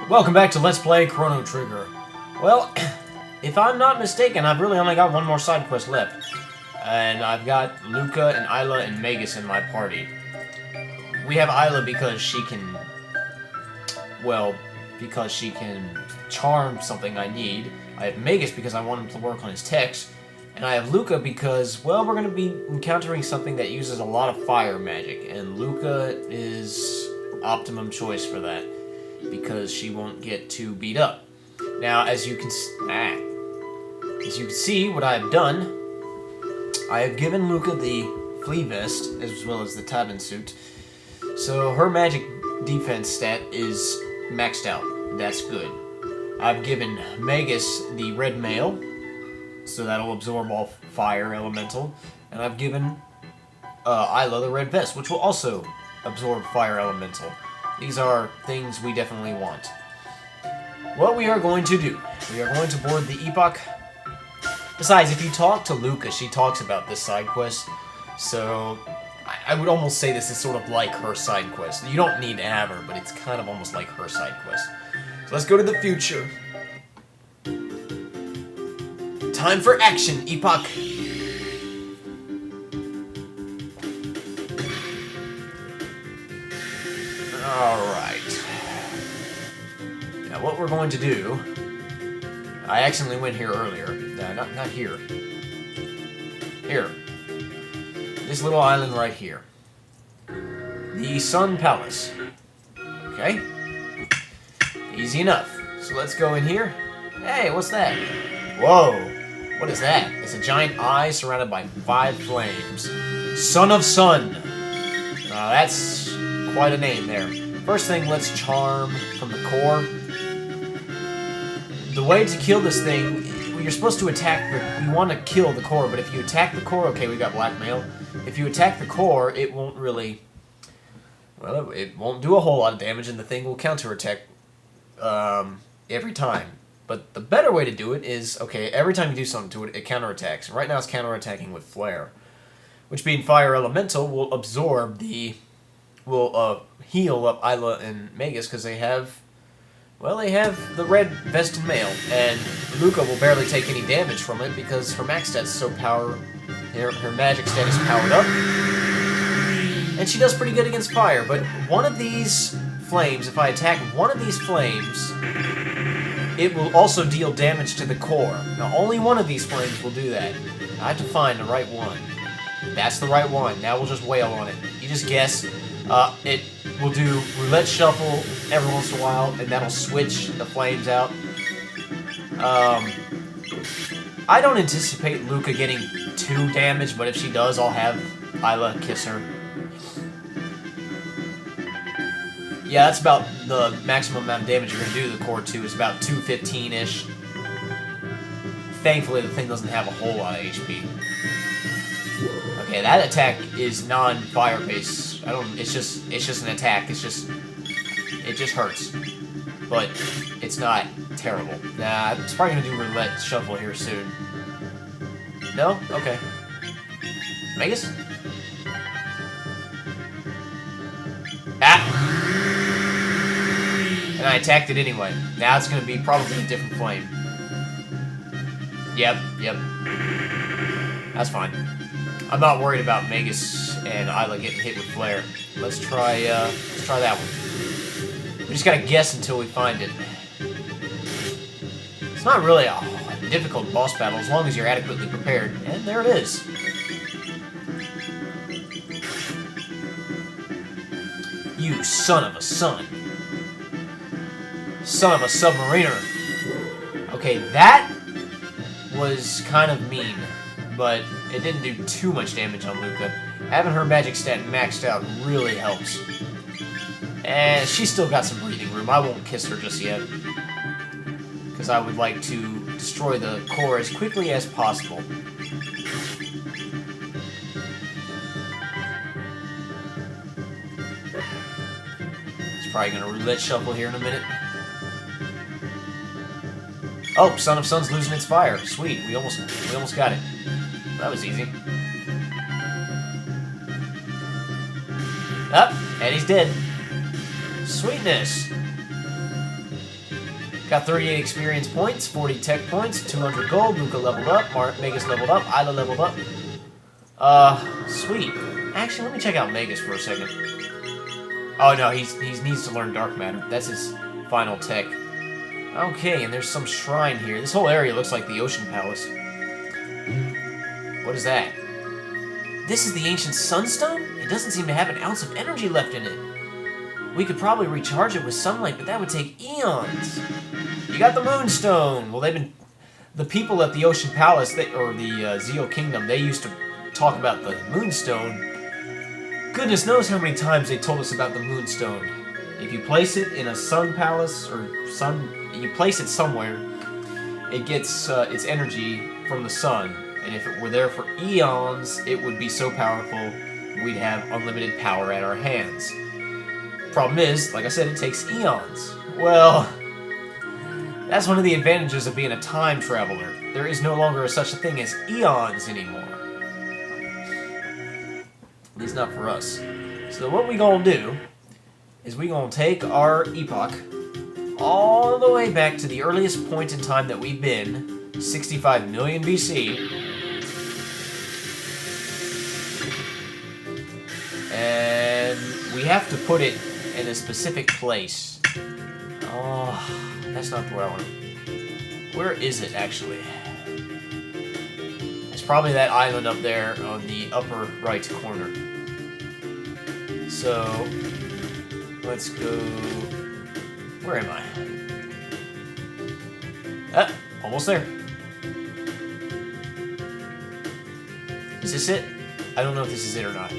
Welcome back to Let's Play Chrono Trigger. Well, if I'm not mistaken, I've really only got one more side quest left. And I've got Luca and Isla and Magus in my party. We have Isla because she can... well, because she can charm something I need. I have Magus because I want him to work on his techs. And I have Luca because, well, we're going to be encountering something that uses a lot of fire magic. And Luca is optimum choice for that, because she won't get too beat up. Now, as you can see, what I have done, I have given Luca the flea vest as well as the Tabin suit. So her magic defense stat is maxed out. That's good. I've given Magus the red mail, so that'll absorb all fire elemental, and I've given Isla the red vest, which will also absorb fire elemental. These are things we definitely want. What we are going to do, we are going to board the Epoch. Besides, if you talk to Luca, she talks about this side quest, so I would almost say this is sort of like her side quest. You don't need to have her, but it's kind of almost like her side quest. So let's go to the future. Time for action, Epoch! Alright. Now what we're going to do... I accidentally went here earlier. Not here. Here. This little island right here. The Sun Palace. Okay. Easy enough. So let's go in here. Hey, what's that? Whoa. What is that? It's a giant eye surrounded by 5 flames. Son of Sun. That's quite a name there. First thing, let's charm from the core. The way to kill this thing, you're supposed to attack the... you want to kill the core, but if you attack the core... okay, we got blackmail. If you attack the core, it won't really... well, it won't do a whole lot of damage, and the thing will counterattack every time. But the better way to do it is, okay, every time you do something to it, it counterattacks. Right now it's counterattacking with Flare, which being Fire Elemental will absorb the... will heal up Isla and Magus, because they have... well, they have the red vest and mail, and Luca will barely take any damage from it because her max stat is so her magic stat is powered up, and she does pretty good against fire. But one of these flames, if I attack one of these flames, it will also deal damage to the core. Now, only one of these flames will do that. I have to find the right one. That's the right one. Now we'll just wail on it. You just guess. It will do roulette shuffle every once in a while, and that'll switch the flames out. I don't anticipate Luca getting too damaged, but if she does, I'll have Isla kiss her. Yeah, that's about the maximum amount of damage you're going to do to the core 2, is about 215-ish. Thankfully, the thing doesn't have a whole lot of HP. Okay, that attack is non-fire based. It's just an attack. It just hurts. But it's not terrible. Nah, it's probably gonna do roulette shuffle here soon. No? Okay. Magus? Ah! And I attacked it anyway. Now it's gonna be probably a different flame. Yep. That's fine. I'm not worried about Magus and Isla getting hit with Flare. Let's try that one. We just gotta guess until we find it. It's not really a difficult boss battle as long as you're adequately prepared. And there it is. You son of a son. Son of a submariner. Okay, that was kind of mean, but it didn't do too much damage on Luca. Having her magic stat maxed out really helps. And she's still got some breathing room. I won't kiss her just yet, because I would like to destroy the core as quickly as possible. It's probably going to roulette shuffle here in a minute. Oh, Son of Sun's losing its fire. Sweet, we almost got it. That was easy. Up, and he's dead. Sweetness. Got 38 experience points, 40 tech points, 200 gold. Luca leveled up, Magus leveled up, Isla leveled up. Sweet. Actually, let me check out Magus for a second. Oh no, he needs to learn Dark Matter. That's his final tech. Okay, and there's some shrine here. This whole area looks like the Ocean Palace. What is that? This is the ancient Sunstone? It doesn't seem to have an ounce of energy left in it. We could probably recharge it with sunlight, but that would take eons. You got the Moonstone. Well, the people at the Ocean Palace, or the Zeo Kingdom, they used to talk about the Moonstone. Goodness knows how many times they told us about the Moonstone. If you place it in a sun palace, or you place it somewhere, it gets its energy from the sun. And if it were there for eons, it would be so powerful, we'd have unlimited power at our hands. Problem is, like I said, it takes eons. Well, that's one of the advantages of being a time traveler. There is no longer such a thing as eons anymore. At least not for us. So what we gonna do is we gonna take our epoch all the way back to the earliest point in time that we've been, 65 million BC. And we have to put it in a specific place. Oh, that's not where I want it. Where is it, actually? It's probably that island up there on the upper right corner. So, let's go... Where am I? Ah, almost there. Is this it? I don't know if this is it or not.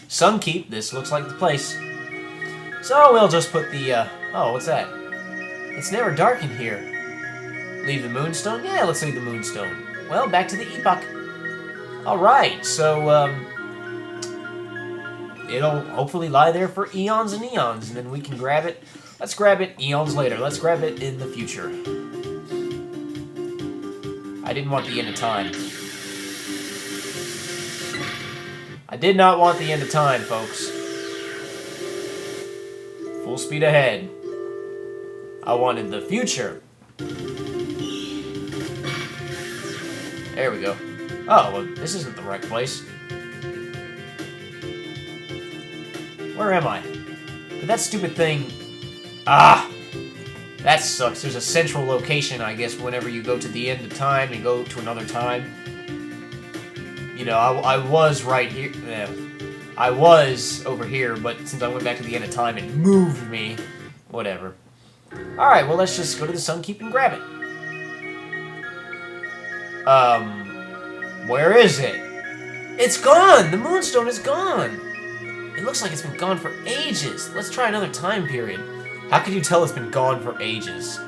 Sunkeep, this looks like the place. So we'll just put the, oh, what's that? It's never dark in here. Leave the Moonstone? Yeah, let's leave the Moonstone. Well, back to the epoch. Alright, so, it'll hopefully lie there for eons and eons, and then we can grab it. Let's grab it eons later. Let's grab it in the future. I didn't want the end of time. I did not want the end of time, folks. Full speed ahead. I wanted the future. There we go. Oh, well, this isn't the right place. Where am I? Did that stupid thing... Ah! That sucks. There's a central location, I guess, whenever you go to the end of time and go to another time. You know, I was right here. I was over here, but since I went back to the end of time, it moved me. Whatever. Alright, well, let's just go to the Sunkeep and grab it. Where is it? It's gone! The Moonstone is gone! It looks like it's been gone for ages. Let's try another time period. How could you tell it's been gone for ages?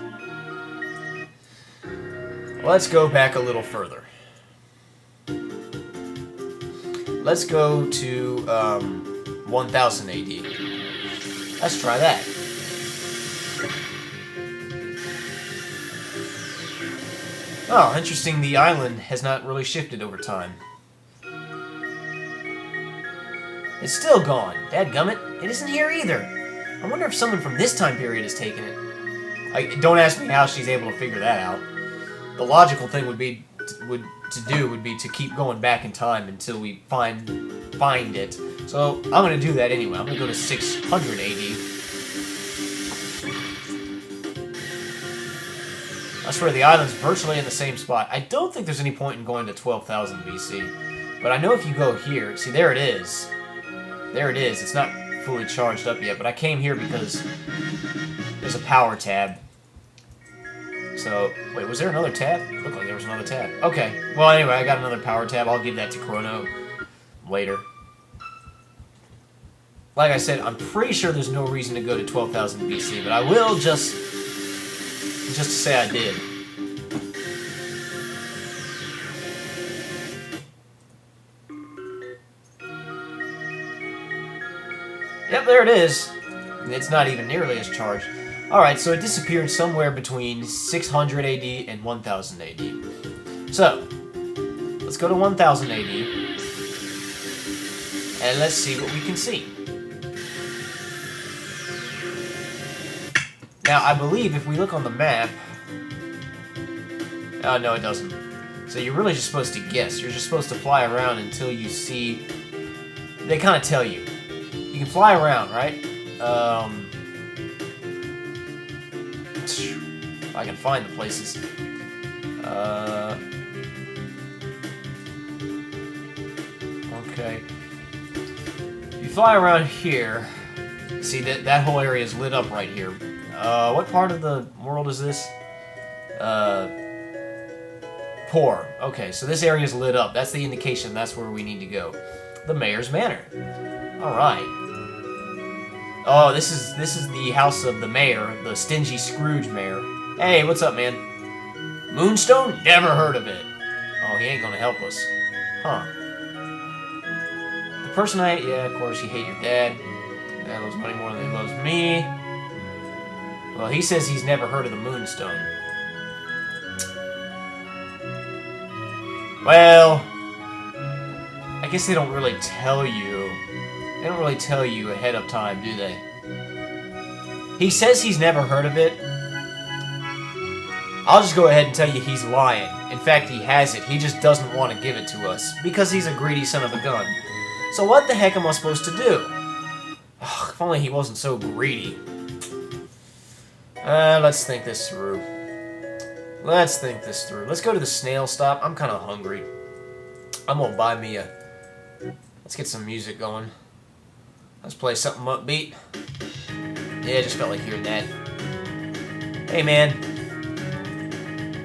Let's go back a little further. Let's go to 1000 AD. Let's try that. Oh, interesting, the island has not really shifted over time. It's still gone. Dadgummit, it isn't here either. I wonder if someone from this time period has taken it. Don't ask me how she's able to figure that out. The logical thing would be to keep going back in time until we find it. So I'm gonna do that anyway. I'm gonna go to 600 AD. I swear the island's virtually in the same spot. I don't think there's any point in going to 12,000 BC. But I know if you go here, see there it is. There it is. It's not fully charged up yet, but I came here because there's a power tab. So, wait, was there another tab? It looked like there was another tab. Okay. Well, anyway, I got another power tab. I'll give that to Chrono later. Like I said, I'm pretty sure there's no reason to go to 12,000 BC, but I will just to say I did. Yep, there it is. It's not even nearly as charged. Alright, so it disappeared somewhere between 600 AD and 1000 AD. So, let's go to 1000 AD. And let's see what we can see. Now, I believe if we look on the map... Oh, no, it doesn't. So you're really just supposed to guess. You're just supposed to fly around until you see... They kind of tell you. You can fly around, right? If I can find the places. Okay. You fly around here. See, that whole area is lit up right here. What part of the world is this? Poor. Okay, so this area is lit up. That's the indication that's where we need to go. The Mayor's Manor. Alright. Oh, this is the house of the mayor, the stingy Scrooge mayor. Hey, what's up, man? Moonstone? Never heard of it. Oh, he ain't gonna help us. Huh. The person yeah, of course, you hate your dad. Dad loves money more than he loves me. Well, he says he's never heard of the Moonstone. Well, I guess they don't really tell you. They don't really tell you ahead of time, do they? He says he's never heard of it. I'll just go ahead and tell you he's lying. In fact, he has it. He just doesn't want to give it to us because he's a greedy son of a gun. So what the heck am I supposed to do? Ugh, if only he wasn't so greedy. Let's think this through. Let's think this through. Let's go to the snail stop. I'm kind of hungry. I'm gonna buy me a... Let's get some music going. Let's play something upbeat. Yeah, I just felt like hearing that. Hey, man.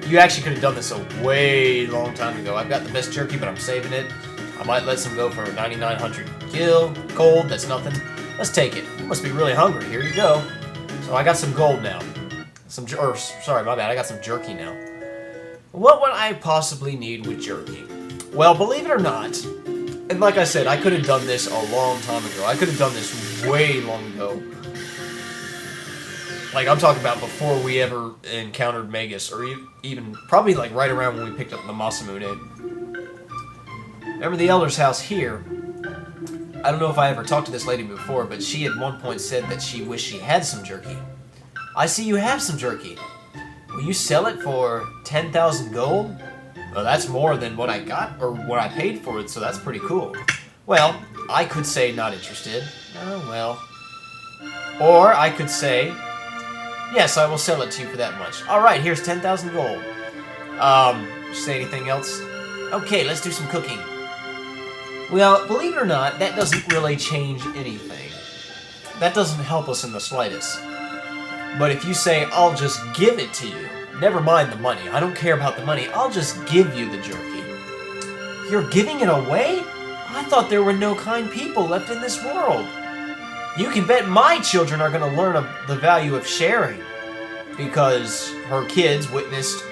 You actually could have done this a way long time ago. I've got the best jerky, but I'm saving it. I might let some go for 9,900 kill. Gold, that's nothing. Let's take it. You must be really hungry. Here you go. So I got some gold now. Sorry, my bad. I got some jerky now. What would I possibly need with jerky? Well, believe it or not, and like I said, I could have done this a long time ago. I could have done this way long ago. Like, I'm talking about before we ever encountered Magus, or even probably like right around when we picked up the Masamune. Remember the Elder's house here? I don't know if I ever talked to this lady before, but she at one point said that she wished she had some jerky. I see you have some jerky. Will you sell it for 10,000 gold? Well, that's more than what I got, or what I paid for it, so that's pretty cool. Well, I could say not interested. Oh, well. Or I could say, yes, I will sell it to you for that much. Alright, here's 10,000 gold. Say anything else? Okay, let's do some cooking. Well, believe it or not, that doesn't really change anything. That doesn't help us in the slightest. But if you say, I'll just give it to you, never mind the money, I don't care about the money, I'll just give you the jerky. You're giving it away? I thought there were no kind people left in this world. You can bet my children are going to learn the value of sharing. Because her kids witnessed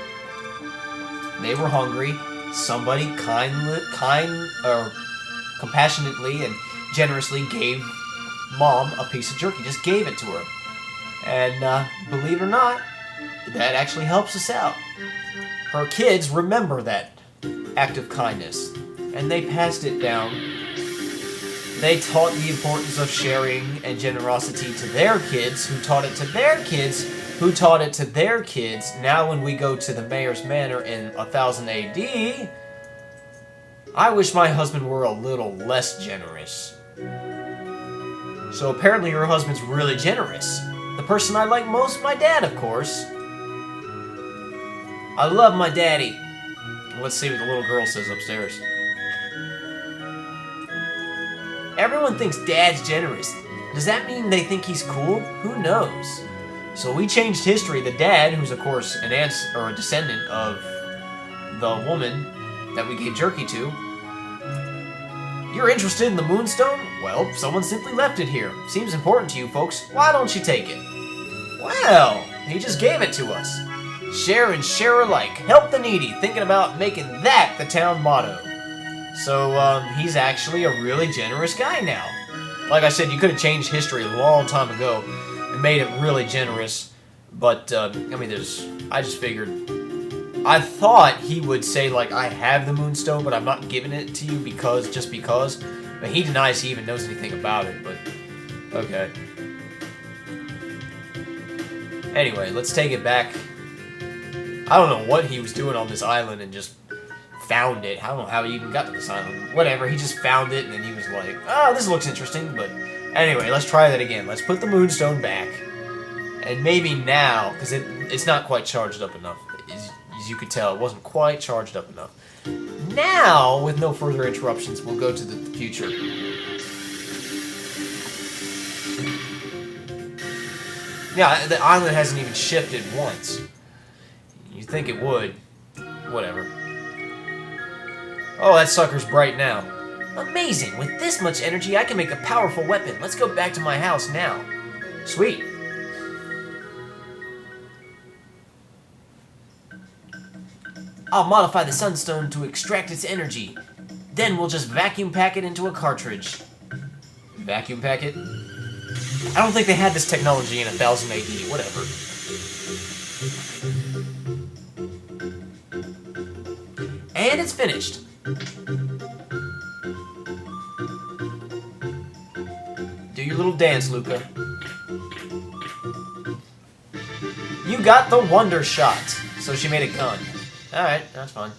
they were hungry, somebody compassionately and generously gave Mom a piece of jerky, just gave it to her. And believe it or not, that actually helps us out. Her kids remember that act of kindness, and they passed it down. They taught the importance of sharing and generosity to their kids, who taught it to their kids, who taught it to their kids. Now when we go to the Mayor's Manor in 1000 AD, I wish my husband were a little less generous. So apparently her husband's really generous. The person I like most, my dad, of course. I love my daddy. Let's see what the little girl says upstairs. Everyone thinks Dad's generous. Does that mean they think he's cool? Who knows? So we changed history. The dad, who's of course an a descendant of the woman that we gave jerky to. You're interested in the Moonstone? Well, someone simply left it here. Seems important to you folks. Why don't you take it? Well, he just gave it to us. Share and share alike. Help the needy. Thinking about making that the town motto. So, he's actually a really generous guy now. Like I said, you could have changed history a long time ago and made it really generous. But, I mean, I just figured... I thought he would say, like, I have the Moonstone, but I'm not giving it to you just because. But he denies he even knows anything about it, but... Okay. Anyway, let's take it back. I don't know what he was doing on this island and just found it. I don't know how he even got to this island. Whatever, he just found it and then he was like, oh, this looks interesting, but anyway, let's try that again. Let's put the moonstone back. And maybe now, because it's not quite charged up enough. As you could tell, it wasn't quite charged up enough. Now, with no further interruptions, we'll go to the future. Yeah, the island hasn't even shifted once. You'd think it would. Whatever. Oh, that sucker's bright now. Amazing! With this much energy, I can make a powerful weapon. Let's go back to my house now. Sweet. I'll modify the sunstone to extract its energy. Then we'll just vacuum pack it into a cartridge. Vacuum pack it? I don't think they had this technology in 1000 AD. Whatever. And it's finished. Do your little dance, Luca. You got the wonder shot. So she made a gun. Alright, that's fine.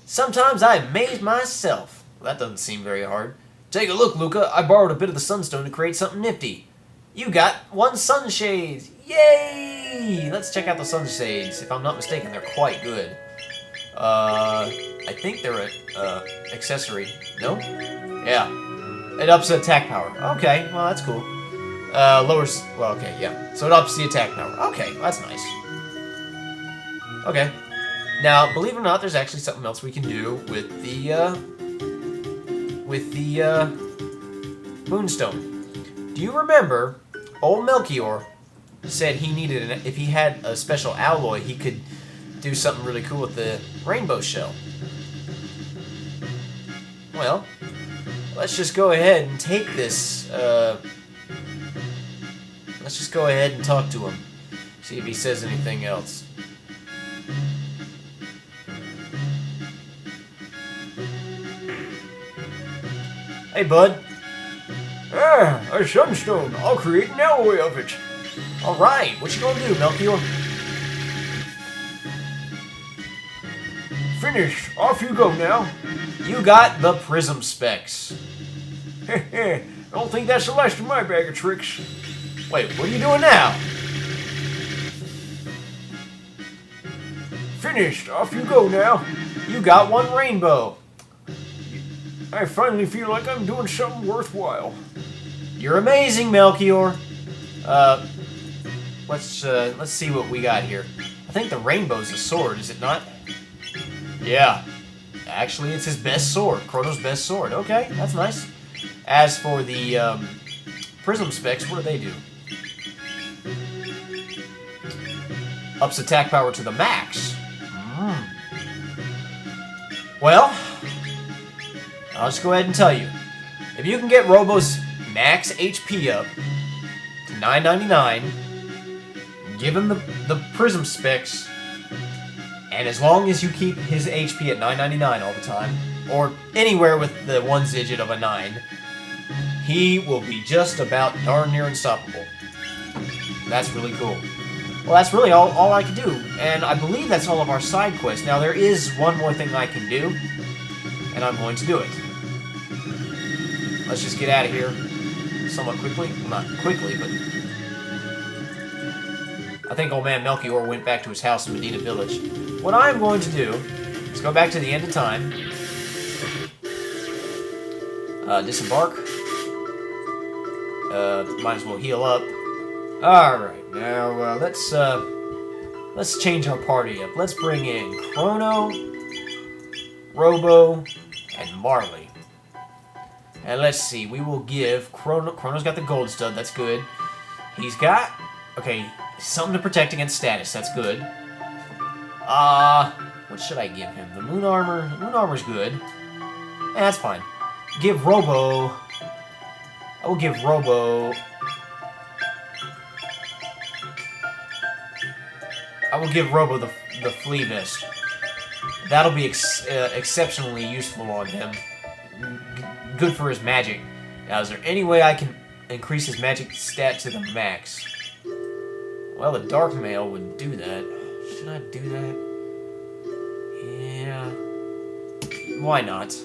Sometimes I amaze myself. Well, that doesn't seem very hard. Take a look, Luca. I borrowed a bit of the sunstone to create something nifty. You got 1 sunshade. Yay! Let's check out the sunshades. If I'm not mistaken, they're quite good. I think they're an accessory. No? Yeah. It ups the attack power. Okay, well, that's cool. Lowers... Well, okay, yeah. So it ups the attack power. Okay, well, that's nice. Okay. Now, believe it or not, there's actually something else we can do with the moonstone. Do you remember old Melchior said he needed if he had a special alloy, he could do something really cool with the rainbow shell? Well, let's just go ahead and take this. Let's just go ahead and talk to him. See if he says anything else. Hey, bud. Ah, a sunstone. I'll create an alloy of it. Alright, what you gonna do, Melchior? Finished. Off you go now. You got the prism specs. Heh. Don't think that's the last of my bag of tricks. Wait, what are you doing now? Finished. Off you go now. You got 1 rainbow. I finally feel like I'm doing something worthwhile. You're amazing, Melchior. Let's see what we got here. I think the rainbow's a sword, is it not? Yeah. Actually, it's his best sword. Chrono's best sword. Okay, that's nice. As for the prism specs, what do they do? Ups attack power to the max. Well, I'll just go ahead and tell you. If you can get Robo's max HP up to 999, give him the prism specs, and as long as you keep his HP at 999 all the time, or anywhere with the 1 digit of a 9, he will be just about darn near unstoppable. That's really cool. Well, that's really all I can do, and I believe that's all of our side quests. Now, there is one more thing I can do, and I'm going to do it. Let's just get out of here somewhat quickly. Well, not quickly, but... I think old man Melchior went back to his house in Medina Village. What I'm going to do is go back to the end of time. Disembark. Might as well heal up. Alright, now let's change our party up. Let's bring in Chrono, Robo, and Marley. And let's see, we will give Chrono's got the gold stud, that's good. He's got, okay, something to protect against status, that's good. What should I give him? The moon armor? Moon armor's good. That's fine. Give Robo, I will give Robo, the flea vest. That'll be exceptionally useful on him. Good for his magic. Now, is there any way I can increase his magic stat to the max? Well, the dark mail would do that. Should I do that? Yeah. Why not? Is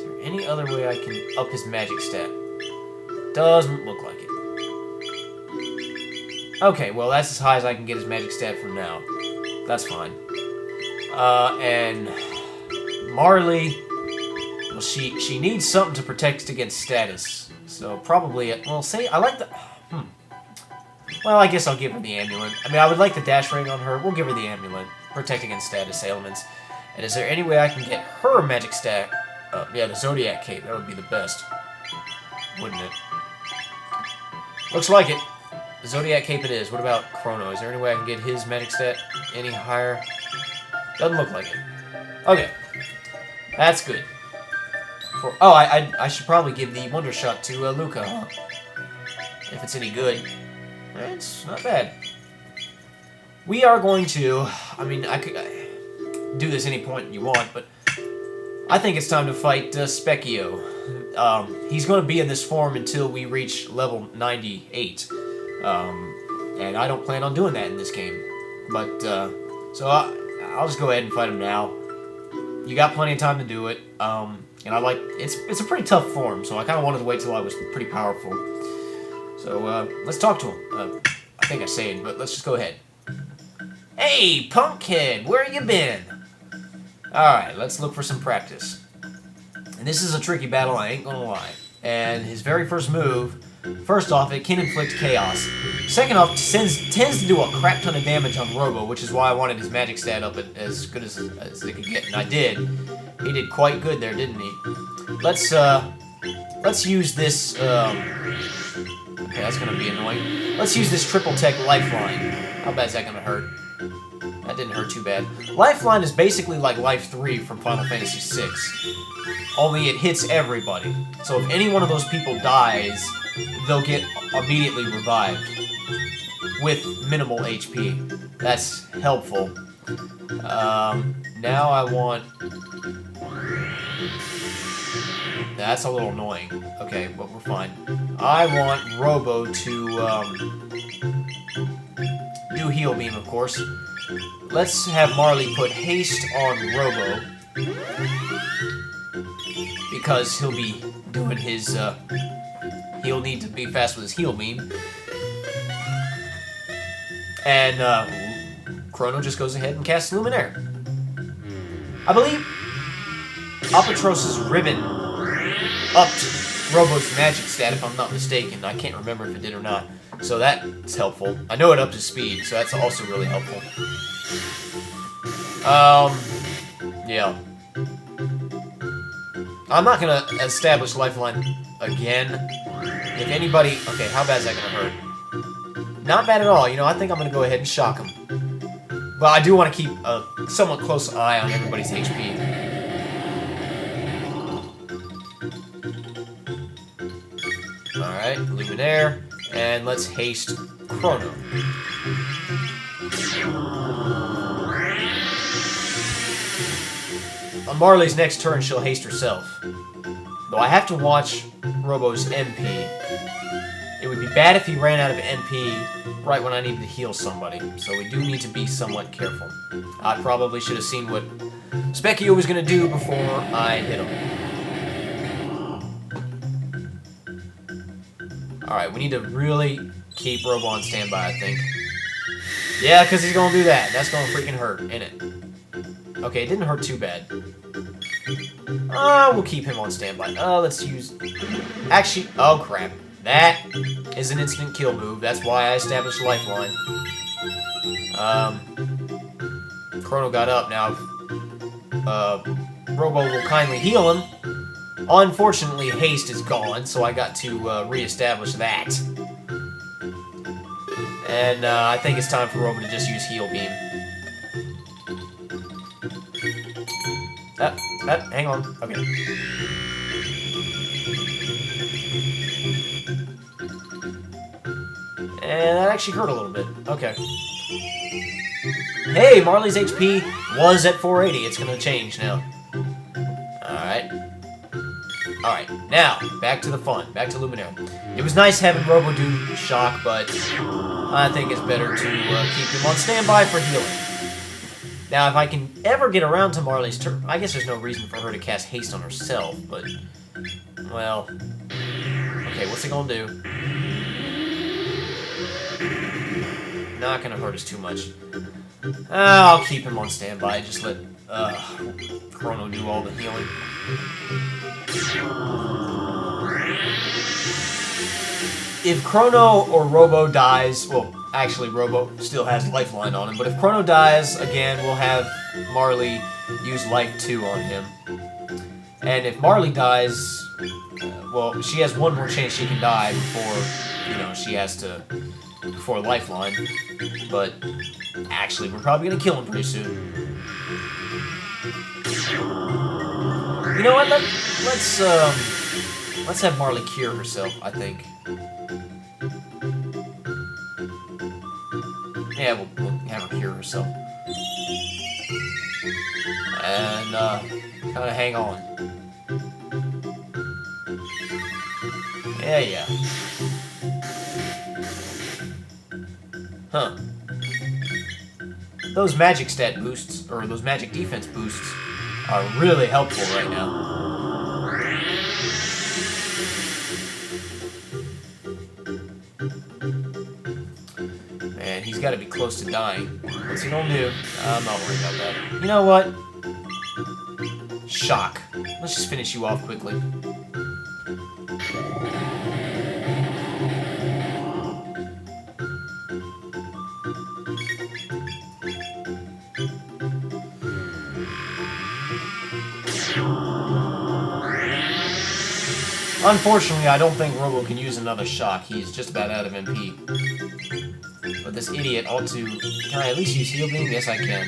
there any other way I can up his magic stat? Doesn't look like it. Okay, well, that's as high as I can get his magic stat from now. That's fine. And Marley, well, she needs something to protect against status. So probably, well, say, I like the, Well, I guess I'll give her the amulet. I mean, I would like the dash ring on her. We'll give her the amulet. Protect against status ailments. And is there any way I can get her magic stat? Yeah, the Zodiac Cape. That would be the best. Wouldn't it? Looks like it. The Zodiac Cape it is. What about Chrono? Is there any way I can get his magic stat any higher? Doesn't look like it. Okay. That's good. I should probably give the Wonder Shot to Luca, huh? If it's any good. It's not bad. We are going to... I mean, I could do this any point you want, but... I think it's time to fight Specchio. He's going to be in this form until we reach level 98. And I don't plan on doing that in this game. But, so I'll just go ahead and fight him now. You got plenty of time to do it. And I like... It's a pretty tough form, so I kind of wanted to wait till I was pretty powerful. So, let's talk to him. I think I said, but let's just go ahead. Hey, Pumpkhead, where you been? Alright, let's look for some practice. And this is a tricky battle, I ain't gonna lie. And his very first move, first off, it can inflict chaos. Second off, tends to do a crap ton of damage on Robo, which is why I wanted his magic stat up as good as it could get, and I did. He did quite good there, didn't he? Let's use this, okay, that's gonna be annoying. Let's use this triple tech lifeline. How bad is that gonna hurt? That didn't hurt too bad. Lifeline is basically like Life 3 from Final Fantasy VI. Only it hits everybody. So if any one of those people dies, they'll get immediately revived. With minimal HP. That's helpful. Now I want... That's a little annoying. Okay, but we're fine. I want Robo to, do Heal Beam, of course. Let's have Marley put haste on Robo. Because he'll be doing his, he'll need to be fast with his Heal Beam. And, Chrono just goes ahead and casts Luminaire. I believe Apatros's ribbon upped Robo's magic stat, if I'm not mistaken. I can't remember if it did or not. So that's helpful. I know it upped his speed, so that's also really helpful. Yeah. I'm not gonna establish Lifeline again. If anybody... Okay, how bad is that gonna hurt? Not bad at all. You know, I think I'm gonna go ahead and shock him. But I do want to keep a somewhat close eye on everybody's HP. Alright, Luminaire. And let's haste Chrono. On Marley's next turn, she'll haste herself. Though I have to watch Robo's MP. It would be bad if he ran out of MP right when I needed to heal somebody. So we do need to be somewhat careful. I probably should have seen what Specchio was going to do before I hit him. Alright, we need to really keep Robo on standby, I think. Yeah, because he's going to do that. That's going to freaking hurt, ain't it? Okay, it didn't hurt too bad. We'll keep him on standby. Let's use... Actually, oh crap. That is an instant kill move. That's why I established Lifeline. Chrono got up. Now, Robo will kindly heal him. Unfortunately, haste is gone, so I got to re-establish that. And I think it's time for Robo to just use Heal Beam. Hang on. Okay. And that actually hurt a little bit. Okay. Hey, Marley's HP was at 480. It's gonna change now. Alright. Alright, now, back to the fun. Back to Luminaire. It was nice having Robo do shock, but I think it's better to keep him on standby for healing. Now, if I can ever get around to Marley's turn, I guess there's no reason for her to cast haste on herself, but, well, okay, what's it gonna do? Not gonna hurt us too much. I'll keep him on standby, just let Chrono do all the healing. If Chrono or Robo dies, well, actually Robo still has Lifeline on him, but if Chrono dies, again, we'll have Marley use Life 2 on him. And if Marley dies, well, she has one more chance she can die before, you know, she has to, before Lifeline. But, actually, we're probably gonna kill him pretty soon. You know what, let's have Marley cure herself, I think. Yeah, we'll have her cure herself. And, kind of hang on. Yeah. Huh. Those magic stat boosts, or those magic defense boosts, are really helpful right now. Man, he's got to be close to dying. What's he gonna do? I'm not worried about that. You know what? Shock. Let's just finish you off quickly. Unfortunately, I don't think Robo can use another shock. He's just about out of MP. But this idiot ought to... Can I at least use Heal Beam? Yes, I can.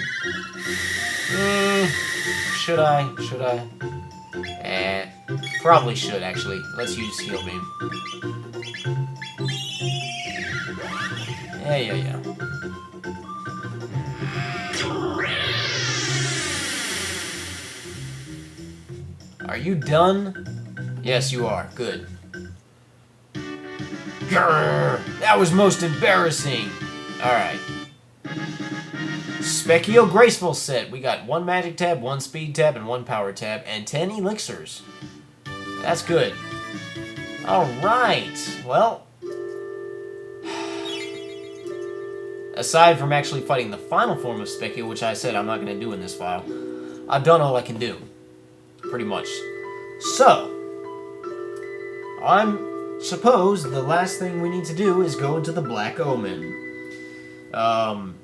Should I? Should I? Probably should, actually. Let's use Heal Beam. Yeah. Are you done? Yes, you are. Good. Grrr! That was most embarrassing! Alright. Specchio Graceful set. We got 1 magic tab, 1 speed tab, and 1 power tab, and 10 elixirs. That's good. Alright. Well, aside from actually fighting the final form of Specchio, which I said I'm not going to do in this file, I've done all I can do. Pretty much. So, I suppose the last thing we need to do is go into the Black Omen.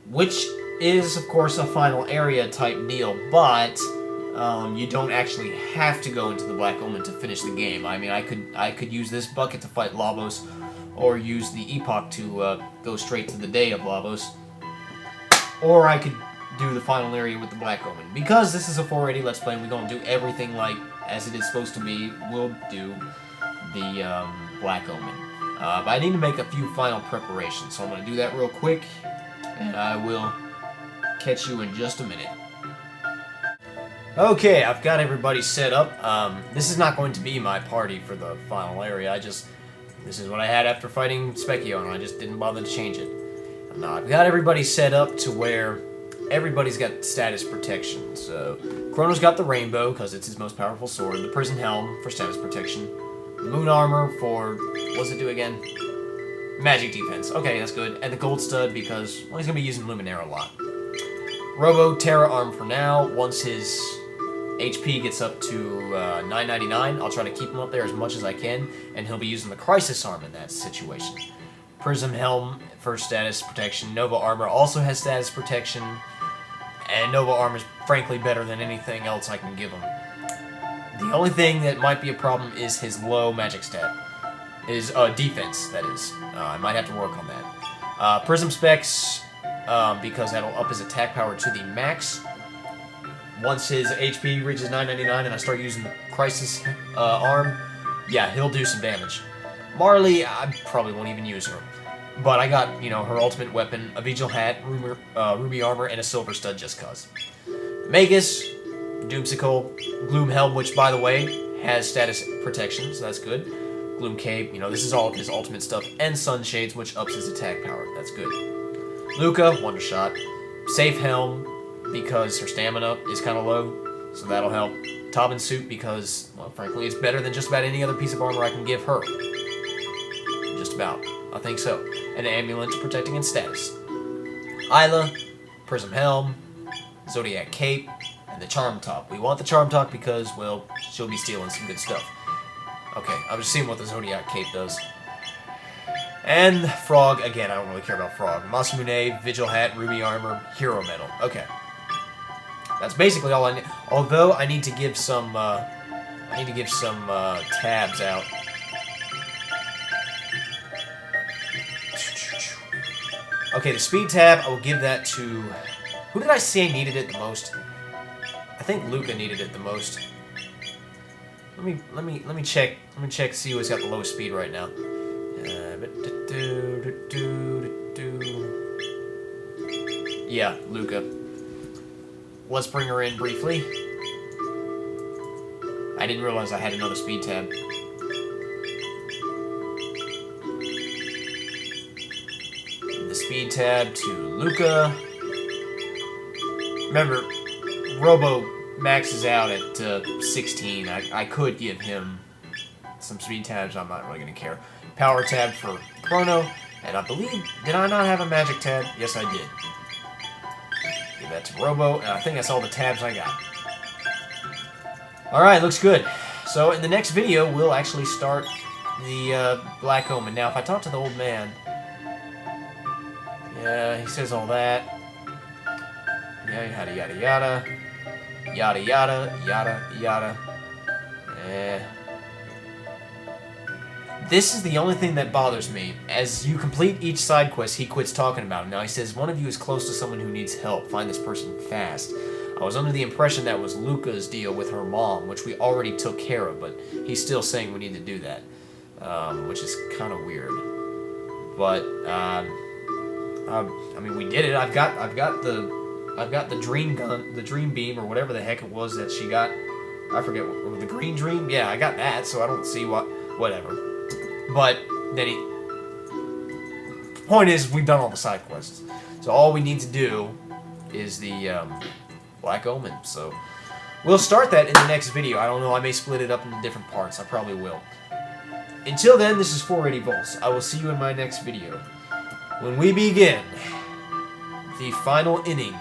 Which is, of course, a final area type deal, but you don't actually have to go into the Black Omen to finish the game. I mean, I could use this bucket to fight Lavos, or use the Epoch to go straight to the Day of Lavos, or I could do the final area with the Black Omen. Because this is a 480 Let's Play and we're going to do everything like as it is supposed to be, we'll do the Black Omen. But I need to make a few final preparations, so I'm going to do that real quick, and I will catch you in just a minute. Okay, I've got everybody set up. This is not going to be my party for the final area. This is what I had after fighting Specchio, and I just didn't bother to change it. I've got everybody set up to where everybody's got status protection. So, Chrono's got the Rainbow, because it's his most powerful sword. The Prison Helm for status protection. Moon Armor for... what does it do again? Magic Defense. Okay, that's good. And the Gold Stud, because, well, he's going to be using Luminaire a lot. Robo Terra Arm for now. Once his HP gets up to 999, I'll try to keep him up there as much as I can, and he'll be using the Crisis Arm in that situation. Prism Helm for status protection. Nova Armor also has status protection, and Nova Armor is frankly better than anything else I can give him. The only thing that might be a problem is his low magic stat. His defense, that is. I might have to work on that. Prism Specs, because that'll up his attack power to the max. Once his HP reaches 999 and I start using the Crisis Arm, yeah, he'll do some damage. Marley, I probably won't even use her. But I got, you know, her ultimate weapon, a Vigil Hat, Ruby Armor, and a Silver Stud just cuz. Magus, Doomsicle, Gloom Helm, which, by the way, has status protection, so that's good. Gloom Cape, you know, this is all of his ultimate stuff. And Sunshades, which ups his attack power. That's good. Luca, Wonder Shot. Safe Helm, because her stamina is kind of low, so that'll help. Tobin Suit, because, well, frankly, it's better than just about any other piece of armor I can give her. Just about. I think so. An Amulet protecting its status. Isla, Prism Helm, Zodiac Cape, and the Charm Top. We want the Charm Top because, well, she'll be stealing some good stuff. Okay, I'm just seeing what the Zodiac Cape does. And Frog, again, I don't really care about Frog. Masamune, Vigil Hat, Ruby Armor, Hero Medal. Okay. That's basically all I need. Although I need to give some tabs out. Okay, the speed tab, I will give that to... Who did I say needed it the most? I think Luca needed it the most. Let me check. Let me check. See who's got the lowest speed right now. Yeah, Luca. Let's bring her in briefly. I didn't realize I had another speed tab. The speed tab to Luca. Remember, Robo maxes out at 16. I could give him some speed tabs. I'm not really going to care. Power tab for Chrono. And I believe, did I not have a magic tab? Yes, I did. Give that to Robo. And I think that's all the tabs I got. Alright, looks good. So in the next video, we'll actually start the Black Omen. Now, if I talk to the old man... Yeah, he says all that. Yeah, yada yada yada. Yada yada, yada yada. This is the only thing that bothers me. As you complete each side quest, he quits talking about it. Now he says, one of you is close to someone who needs help. Find this person fast. I was under the impression that was Luca's deal with her mom, which we already took care of, but he's still saying we need to do that. Which is kind of weird. But, I mean, we did it. I've got the dream gun, the dream beam, or whatever the heck it was that she got. I forget what the green dream. Yeah, I got that, so I don't see whatever. But then the point is, we've done all the side quests, so all we need to do is the Black Omen. So we'll start that in the next video. I don't know. I may split it up into different parts. I probably will. Until then, this is 480 volts. I will see you in my next video when we begin the final inning